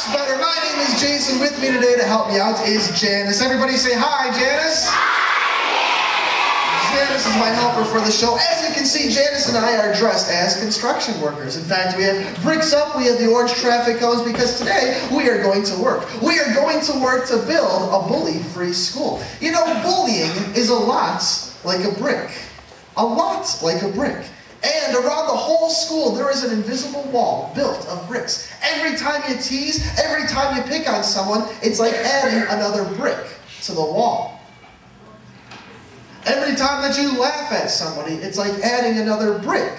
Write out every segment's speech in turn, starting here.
much better. My name is Jason. With me today to help me out is Janice. Everybody say hi, Janice. Janice is my helper for the show. As you can see, Janice and I are dressed as construction workers. In fact, we have bricks up, we have the orange traffic cones, because today we are going to work. We are going to work to build a bully-free school. You know, bullying is a lot like a brick. A lot like a brick. And around the whole school, there is an invisible wall built of bricks. Every time you tease, every time you pick on someone, it's like adding another brick to the wall. Every time that you laugh at somebody, it's like adding another brick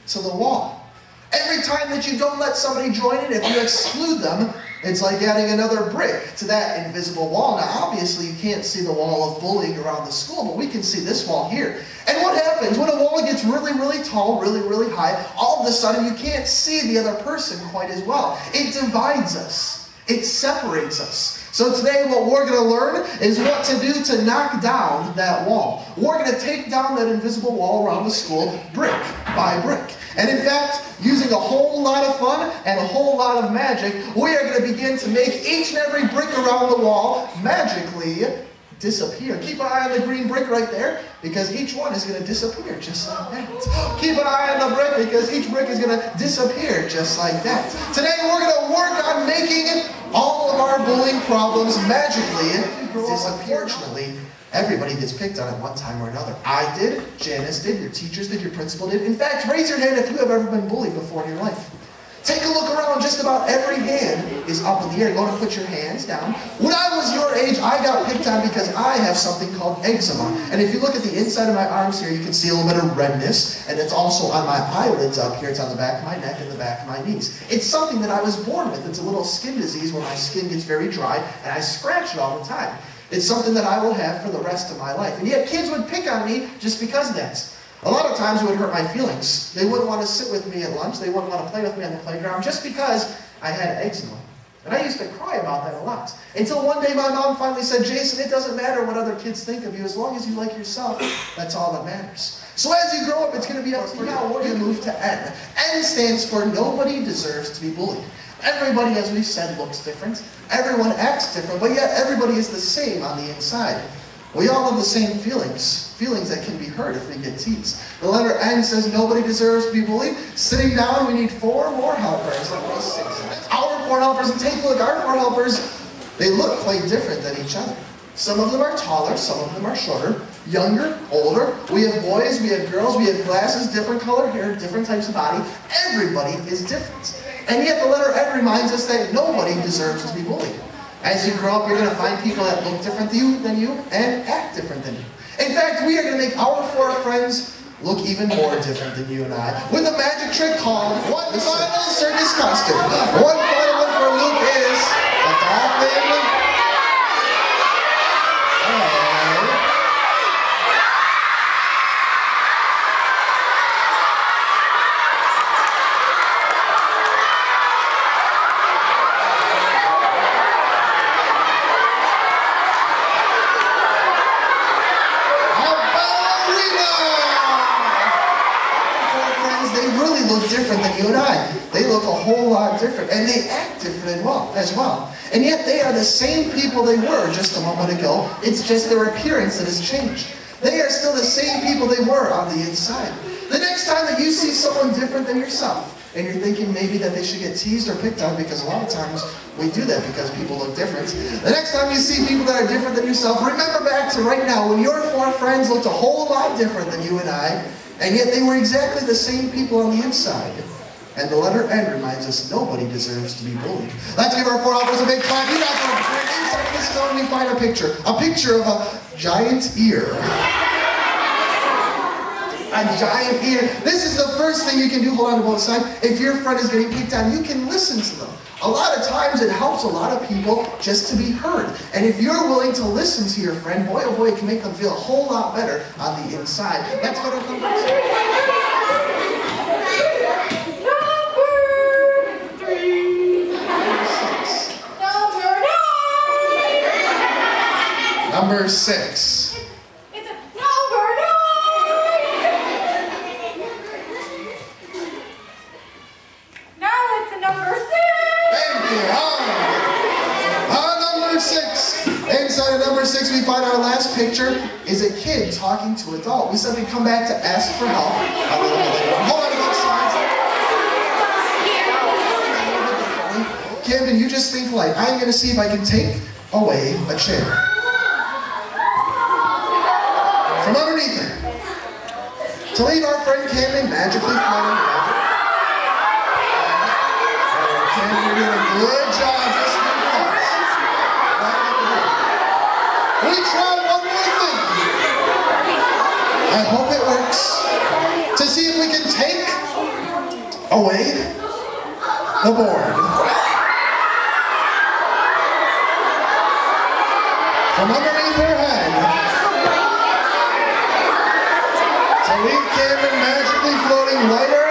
to the wall. Every time that you don't let somebody join in, if you exclude them, it's like adding another brick to that invisible wall. Now, obviously, you can't see the wall of bullying around the school, but we can see this wall here. And what happens when a wall gets really, really tall, really, really high, all of a sudden you can't see the other person quite as well. It divides us. It separates us. So today what we're going to learn is what to do to knock down that wall. We're going to take down that invisible wall around the school brick by brick. And in fact, using a whole lot of fun and a whole lot of magic, we are going to begin to make each and every brick around the wall magically disappear. Keep an eye on the green brick right there, because each one is going to disappear just like that. Keep an eye on the brick, because each brick is going to disappear just like that. Today we're going to work on making all of our bullying problems magically disappear. Unfortunately, everybody gets picked on at one time or another. I did, Janice did, your teachers did, your principal did. In fact, raise your hand if you have ever been bullied before in your life. Take a look around. Just about every hand is up in the air. You're going to put your hands down. When I was your age, I got picked on because I have something called eczema. And if you look at the inside of my arms here, you can see a little bit of redness. And it's also on my eyelids up here. It's on the back of my neck and the back of my knees. It's something that I was born with. It's a little skin disease where my skin gets very dry and I scratch it all the time. It's something that I will have for the rest of my life. And yet kids would pick on me just because of that. A lot of times it would hurt my feelings. They wouldn't want to sit with me at lunch. They wouldn't want to play with me on the playground just because I had eczema. And I used to cry about that a lot. Until one day my mom finally said, Jason, it doesn't matter what other kids think of you. As long as you like yourself, that's all that matters. So as you grow up, it's going to be up to you. Now we're going to move to N. N stands for nobody deserves to be bullied. Everybody, as we said, looks different. Everyone acts different, but yet everybody is the same on the inside. We all have the same feelings that can be hurt if we get teased. The letter N says nobody deserves to be bullied. Sitting down, we need 4 more helpers. Our 4 helpers, and take a look, our 4 helpers, they look quite different than each other. Some of them are taller, some of them are shorter, younger, older. We have boys, we have girls, we have glasses, different color hair, different types of body. Everybody is different. And yet the letter N reminds us that nobody deserves to be bullied. As you grow up, you're going to find people that look different than you and act different than you. In fact, we are going to make our 4 friends look even more different than you and I with a magic trick called One Final Circus Costume. One final one for Luke is a dolphin. Look different than you and I. They look a whole lot different, and they act different as well. And yet they are the same people they were just a moment ago. It's just their appearance that has changed. They are still the same people they were on the inside. The next time that you see someone different than yourself, and you're thinking maybe that they should get teased or picked on, because a lot of times we do that because people look different. The next time you see people that are different than yourself, remember back to right now when your 4 friends looked a whole lot different than you and I, and yet they were exactly the same people on the inside. And the letter N reminds us nobody deserves to be bullied. Let's give our 4 helpers a big clap. You guys are inside of this stone. We find a picture of a giant ear. A giant ear. This is the first thing you can do. Hold on to both sides. If your friend is getting picked on, you can listen to them. A lot of times it helps a lot of people just to be heard. And if you're willing to listen to your friend, boy oh boy, it can make them feel a whole lot better on the inside. Let's go to number 3. Number 6. It's a number 9. Now it's a number 6. Thank you. 6. Inside of number 6, we find our last picture is a kid talking to an adult. We said we'd come back to ask for help a little bit later. Hold on to both sides. Camden, you just think like, I'm going to see if I can take away a chair from underneath her to leave our friend Camden magically floating around. Camden, you're doing a good job just being false. We try one more thing. I hope it works. To see if we can take away the board. From underneath her head, to leave Camden magically floating lighter